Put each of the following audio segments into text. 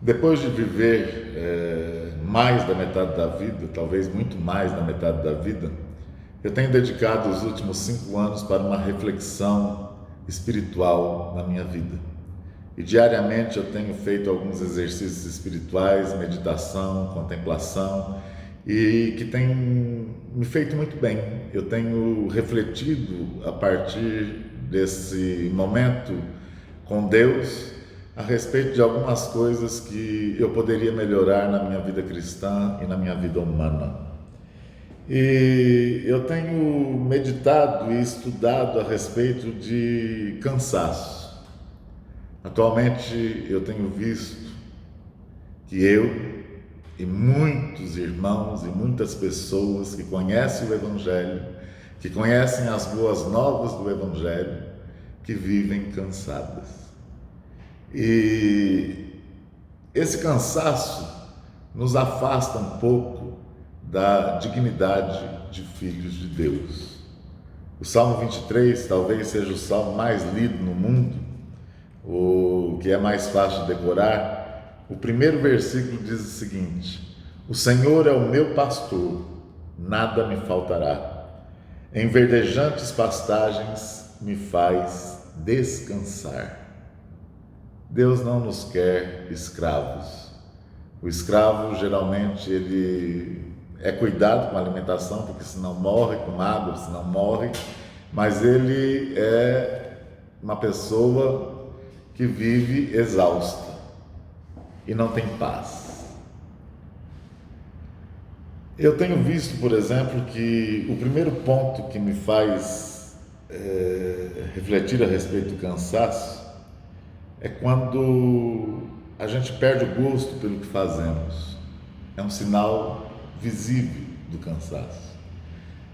Depois de viver mais da metade da vida, talvez muito mais da metade da vida, eu tenho dedicado os últimos 5 anos para uma reflexão espiritual na minha vida. E diariamente eu tenho feito alguns exercícios espirituais, meditação, contemplação, e que tem me feito muito bem. Eu tenho refletido a partir desse momento com Deus a respeito de algumas coisas que eu poderia melhorar na minha vida cristã e na minha vida humana. E eu tenho meditado e estudado a respeito de cansaço. Atualmente eu tenho visto que eu e muitos irmãos e muitas pessoas que conhecem o Evangelho, que conhecem as boas novas do Evangelho, que vivem cansadas. E esse cansaço nos afasta um pouco da dignidade de filhos de Deus. O Salmo 23 talvez seja o salmo mais lido no mundo, o que é mais fácil de decorar. O primeiro versículo diz o seguinte: o Senhor é o meu pastor, nada me faltará. Em verdejantes pastagens me faz descansar. Deus não nos quer escravos. O escravo geralmente ele é cuidado com a alimentação, porque senão morre, com água, senão morre, mas ele é uma pessoa que vive exausta e não tem paz. Eu tenho visto, por exemplo, que o primeiro ponto que me faz refletir a respeito do cansaço é quando a gente perde o gosto pelo que fazemos. É um sinal visível do cansaço.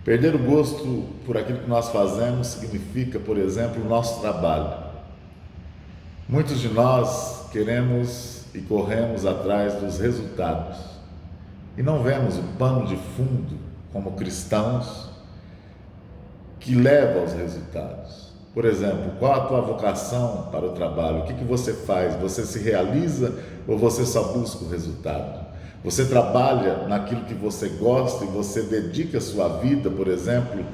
Perder o gosto por aquilo que nós fazemos significa, por exemplo, o nosso trabalho. Muitos de nós queremos e corremos atrás dos resultados e não vemos o pano de fundo como cristãos que leva aos resultados. Por exemplo, qual a tua vocação para o trabalho? O que você faz? Você se realiza ou você só busca o resultado? Você trabalha naquilo que você gosta e você dedica a sua vida, por exemplo,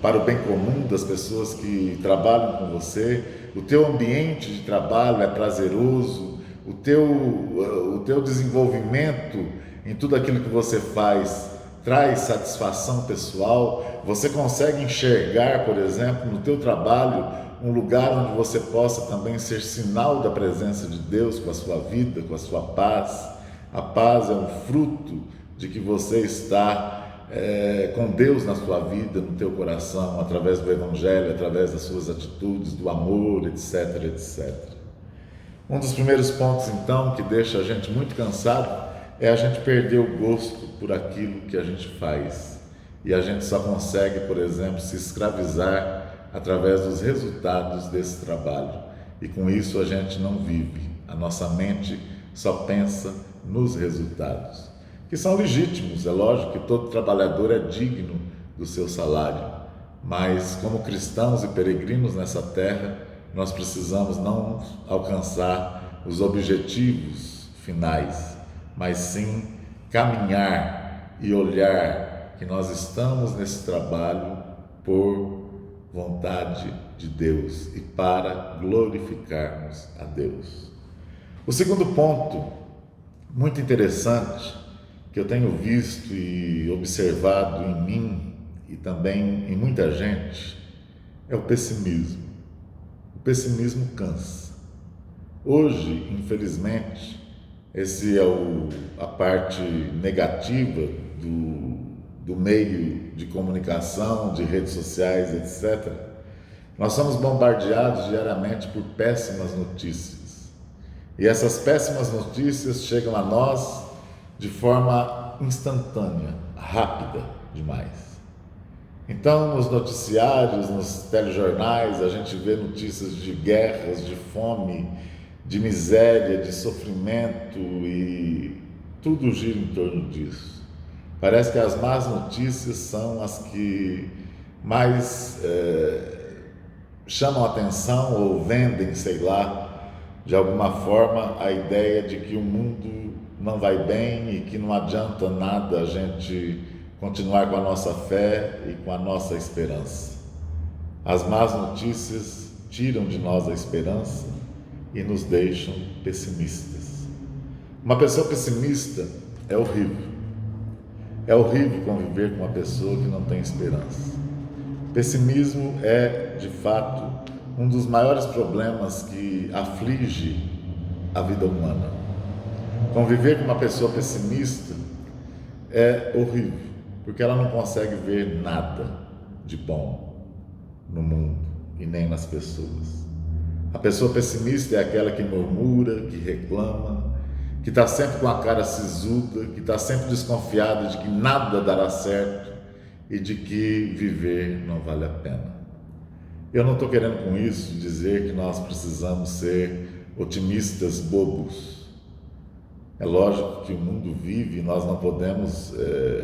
para o bem comum das pessoas que trabalham com você? O teu ambiente de trabalho é prazeroso? O teu desenvolvimento em tudo aquilo que você faz traz satisfação pessoal? Você consegue enxergar, por exemplo, no teu trabalho, um lugar onde você possa também ser sinal da presença de Deus com a sua vida, com a sua paz? A paz é um fruto de que você está com Deus na sua vida, no teu coração, através do Evangelho, através das suas atitudes, do amor, etc, etc. Um dos primeiros pontos, então, que deixa a gente muito cansado é a gente perder o gosto por aquilo que a gente faz. E a gente só consegue, por exemplo, se escravizar através dos resultados desse trabalho. E com isso a gente não vive. A nossa mente só pensa nos resultados, que são legítimos. É lógico que todo trabalhador é digno do seu salário, mas como cristãos e peregrinos nessa terra, nós precisamos não alcançar os objetivos finais, mas sim caminhar e olhar que nós estamos nesse trabalho por vontade de Deus e para glorificarmos a Deus. O segundo ponto muito interessante que eu tenho visto e observado em mim e também em muita gente é o pessimismo. O pessimismo cansa. Hoje, infelizmente, esse é a parte negativa do meio de comunicação, de redes sociais, etc. Nós somos bombardeados diariamente por péssimas notícias. E essas péssimas notícias chegam a nós de forma instantânea, rápida demais. Então, nos noticiários, nos telejornais, a gente vê notícias de guerras, de fome, de miséria, de sofrimento, e tudo gira em torno disso. Parece que as más notícias são as que mais chamam a atenção ou vendem, sei lá, de alguma forma, a ideia de que o mundo não vai bem e que não adianta nada a gente continuar com a nossa fé e com a nossa esperança. As más notícias tiram de nós a esperança e nos deixam pessimistas. Uma pessoa pessimista é horrível. É horrível conviver com uma pessoa que não tem esperança. Pessimismo é, de fato, um dos maiores problemas que aflige a vida humana. Conviver com uma pessoa pessimista é horrível, porque ela não consegue ver nada de bom no mundo e nem nas pessoas. A pessoa pessimista é aquela que murmura, que reclama, que está sempre com a cara sisuda, que está sempre desconfiada de que nada dará certo e de que viver não vale a pena. Eu não estou querendo com isso dizer que nós precisamos ser otimistas bobos. É lógico que o mundo vive e nós não podemos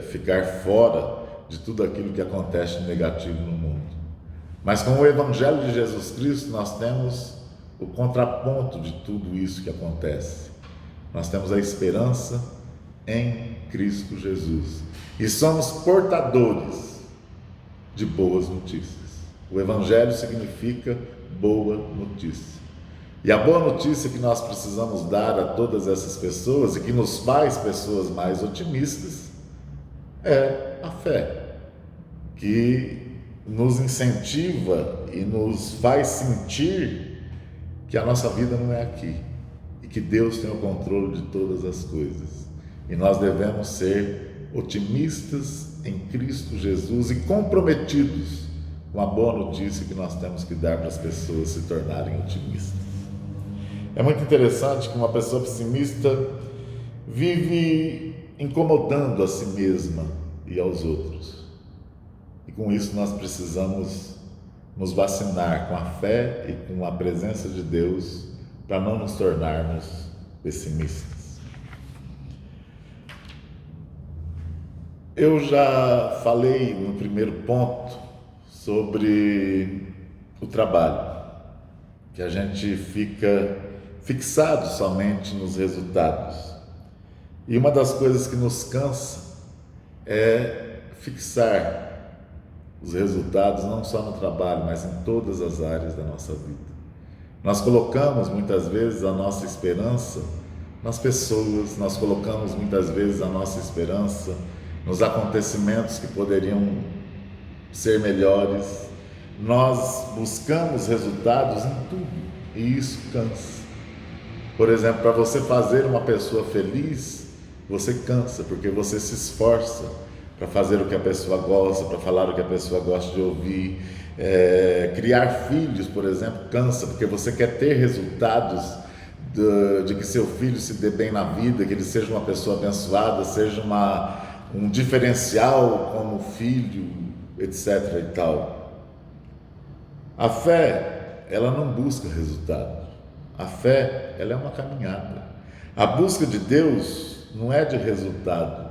ficar fora de tudo aquilo que acontece de negativo no mundo. Mas com o Evangelho de Jesus Cristo nós temos o contraponto de tudo isso que acontece. Nós temos a esperança em Cristo Jesus e somos portadores de boas notícias. O Evangelho significa boa notícia. E a boa notícia que nós precisamos dar a todas essas pessoas e que nos faz pessoas mais otimistas é a fé, que nos incentiva e nos faz sentir que a nossa vida não é aqui e que Deus tem o controle de todas as coisas. E nós devemos ser otimistas em Cristo Jesus e comprometidos com a boa notícia que nós temos que dar para as pessoas se tornarem otimistas. É muito interessante que uma pessoa pessimista vive incomodando a si mesma e aos outros. E com isso nós precisamos nos vacinar com a fé e com a presença de Deus para não nos tornarmos pessimistas. Eu já falei no primeiro ponto sobre o trabalho, que a gente fica fixado somente nos resultados. E uma das coisas que nos cansa é fixar os resultados não só no trabalho, mas em todas as áreas da nossa vida. Nós colocamos muitas vezes a nossa esperança nas pessoas, nós colocamos muitas vezes a nossa esperança nos acontecimentos que poderiam ser melhores. Nós buscamos resultados em tudo e isso cansa. Por exemplo, para você fazer uma pessoa feliz, você cansa, porque você se esforça para fazer o que a pessoa gosta, para falar o que a pessoa gosta de ouvir. Criar filhos, por exemplo, cansa, porque você quer ter resultados de que seu filho se dê bem na vida, que ele seja uma pessoa abençoada, seja um diferencial como filho, etc. e tal. A fé, ela não busca resultado. A fé, ela é uma caminhada. A busca de Deus não é de resultado,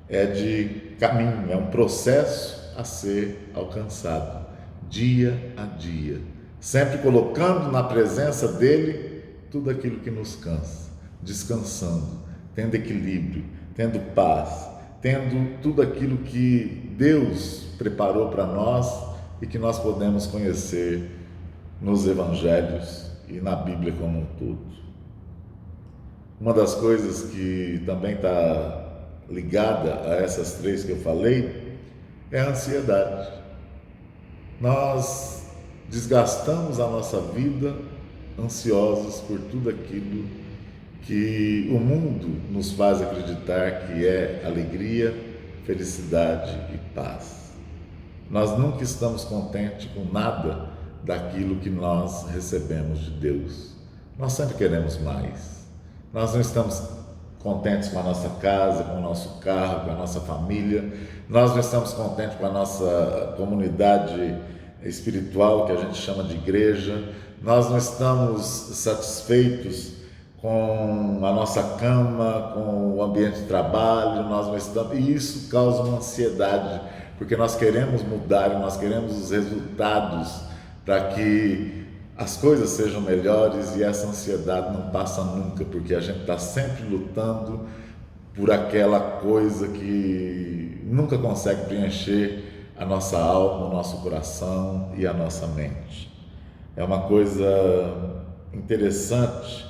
é de caminho, é um processo a ser alcançado, dia a dia, sempre colocando na presença dele tudo aquilo que nos cansa, descansando, tendo equilíbrio, tendo paz, tendo tudo aquilo que Deus preparou para nós e que nós podemos conhecer nos evangelhos e na Bíblia como um todo. Uma das coisas que também está ligada a essas três que eu falei é a ansiedade. Nós desgastamos a nossa vida ansiosos por tudo aquilo que o mundo nos faz acreditar que é alegria, felicidade e paz. Nós nunca estamos contentes com nada daquilo que nós recebemos de Deus. Nós sempre queremos mais. Nós não estamos contentes com a nossa casa, com o nosso carro, com a nossa família. Nós não estamos contentes com a nossa comunidade espiritual, que a gente chama de igreja. Nós não estamos satisfeitos com a nossa cama, com o ambiente de trabalho, nós não estamos, e isso causa uma ansiedade, porque nós queremos mudar, nós queremos os resultados para que as coisas sejam melhores e essa ansiedade não passa nunca, porque a gente está sempre lutando por aquela coisa que nunca consegue preencher a nossa alma, o nosso coração e a nossa mente. É uma coisa interessante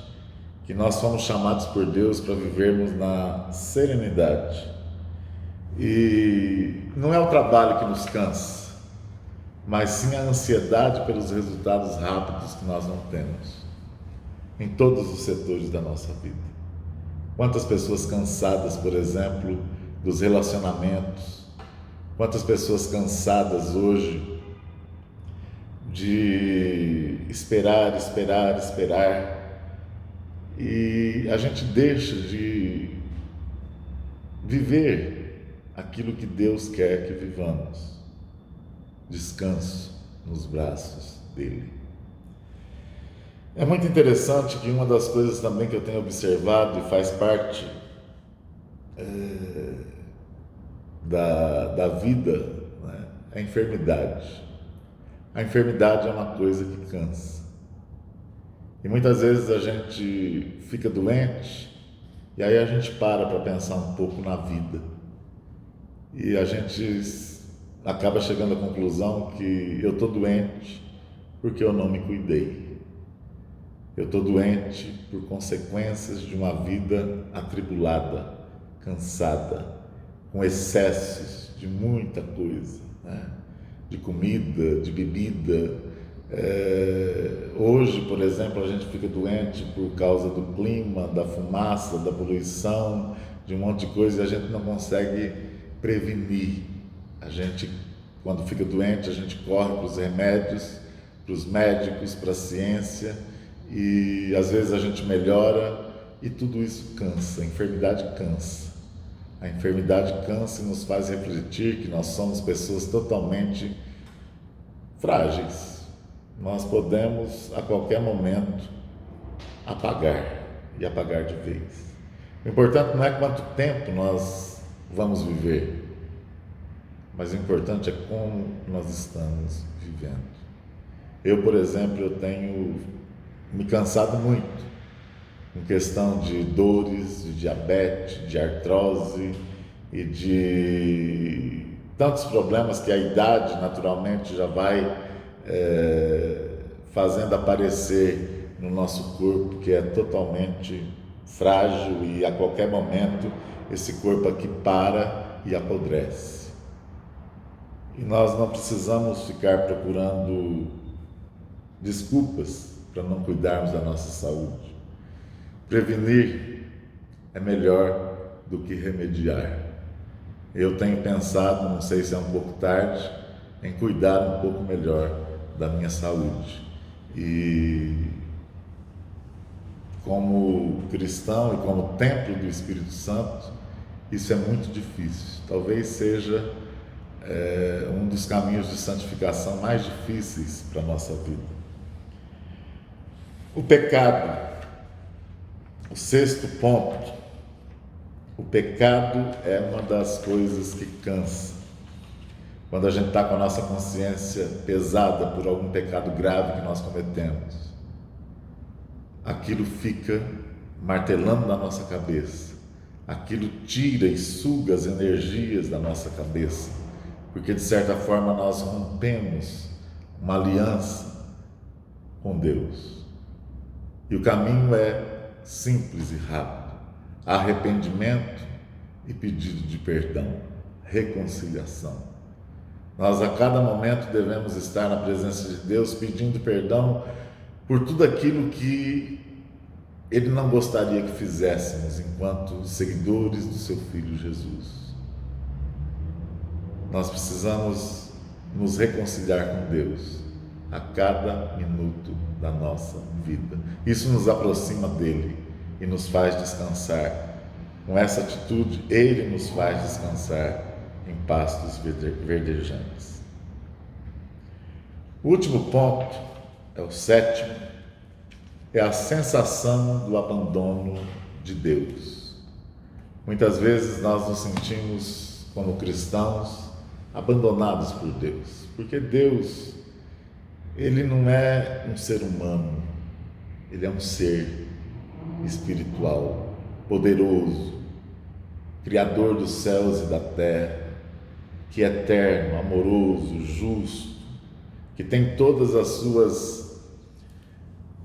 que nós fomos chamados por Deus para vivermos na serenidade. E não é o trabalho que nos cansa, mas sim a ansiedade pelos resultados rápidos que nós não temos em todos os setores da nossa vida. Quantas pessoas cansadas, por exemplo, dos relacionamentos, quantas pessoas cansadas hoje de esperar, e a gente deixa de viver aquilo que Deus quer que vivamos. Descanso nos braços dele. É muito interessante que uma das coisas também que eu tenho observado e faz parte da vida, né, é a enfermidade. A enfermidade é uma coisa que cansa. E muitas vezes a gente fica doente e aí a gente para pensar um pouco na vida. E a gente acaba chegando à conclusão que eu estou doente porque eu não me cuidei. Eu estou doente por consequências de uma vida atribulada, cansada, com excessos de muita coisa, né? De comida, de bebida. Hoje, por exemplo, a gente fica doente por causa do clima, da fumaça, da poluição, de um monte de coisa e a gente não consegue prevenir. A gente, quando fica doente, a gente corre para os remédios, para os médicos, para a ciência e às vezes a gente melhora e tudo isso cansa. A enfermidade cansa. A enfermidade cansa e nos faz refletir que nós somos pessoas totalmente frágeis. Nós podemos a qualquer momento apagar e apagar de vez. O importante não é quanto tempo nós vamos viver, mas o importante é como nós estamos vivendo. Eu, por exemplo, eu tenho me cansado muito em questão de dores, de diabetes, de artrose e de tantos problemas que a idade naturalmente já vai fazendo aparecer no nosso corpo, que é totalmente frágil e a qualquer momento esse corpo aqui para e apodrece. E nós não precisamos ficar procurando desculpas para não cuidarmos da nossa saúde. Prevenir é melhor do que remediar. Eu tenho pensado, não sei se é um pouco tarde, em cuidar um pouco melhor da minha saúde. E como cristão e como templo do Espírito Santo, isso é muito difícil. Talvez seja um dos caminhos de santificação mais difíceis para a nossa vida. O pecado, o sexto ponto. O pecado é uma das coisas que cansa. Quando a gente está com a nossa consciência pesada por algum pecado grave que nós cometemos, aquilo fica martelando na nossa cabeça, aquilo tira e suga as energias da nossa cabeça, porque de certa forma nós rompemos uma aliança com Deus. E o caminho é simples e rápido: arrependimento e pedido de perdão, reconciliação. Nós a cada momento devemos estar na presença de Deus pedindo perdão por tudo aquilo que Ele não gostaria que fizéssemos enquanto seguidores do Seu Filho Jesus. Nós precisamos nos reconciliar com Deus a cada minuto da nossa vida. Isso nos aproxima dEle e nos faz descansar. Com essa atitude, Ele nos faz descansar em pastos verdejantes. O último ponto, é o sétimo, é a sensação do abandono de Deus. Muitas vezes nós nos sentimos, como cristãos, abandonados por Deus, porque Deus Ele não é um ser humano, ele é um ser espiritual, poderoso, Criador dos céus e da terra, que é eterno, amoroso, justo, que tem todas as suas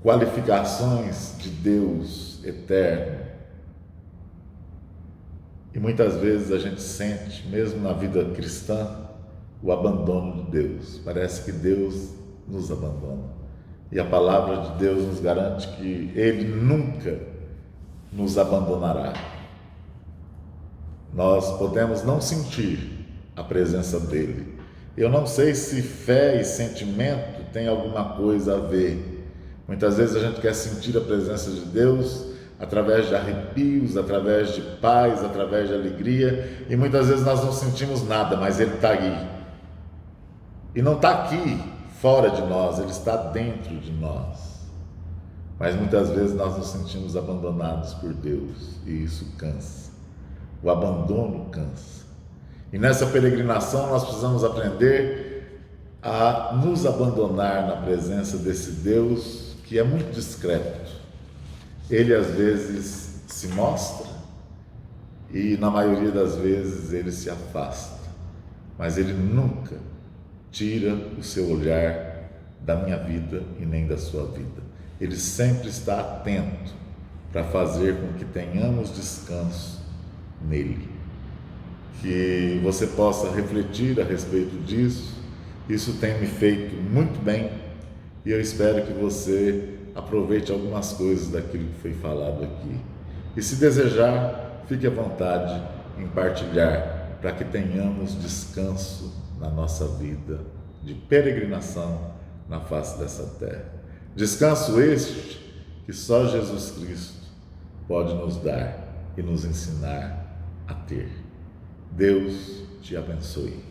qualificações de Deus eterno. E muitas vezes a gente sente, mesmo na vida cristã, o abandono de Deus. Parece que Deus nos abandona. E a palavra de Deus nos garante que Ele nunca nos abandonará. Nós podemos não sentir a presença dEle. Eu não sei se fé e sentimento têm alguma coisa a ver. Muitas vezes a gente quer sentir a presença de Deus através de arrepios, através de paz, através de alegria, e muitas vezes nós não sentimos nada, mas Ele está aí. E não está aqui, fora de nós, Ele está dentro de nós. Mas muitas vezes nós nos sentimos abandonados por Deus, e isso cansa. O abandono cansa. E nessa peregrinação nós precisamos aprender a nos abandonar na presença desse Deus que é muito discreto. Ele às vezes se mostra e na maioria das vezes ele se afasta, mas ele nunca tira o seu olhar da minha vida e nem da sua vida. Ele sempre está atento para fazer com que tenhamos descanso nele. Que você possa refletir a respeito disso. Isso tem me feito muito bem e eu espero que você aproveite algumas coisas daquilo que foi falado aqui. E se desejar, fique à vontade em partilhar para que tenhamos descanso na nossa vida de peregrinação na face dessa terra. Descanso este que só Jesus Cristo pode nos dar e nos ensinar a ter. Deus te abençoe.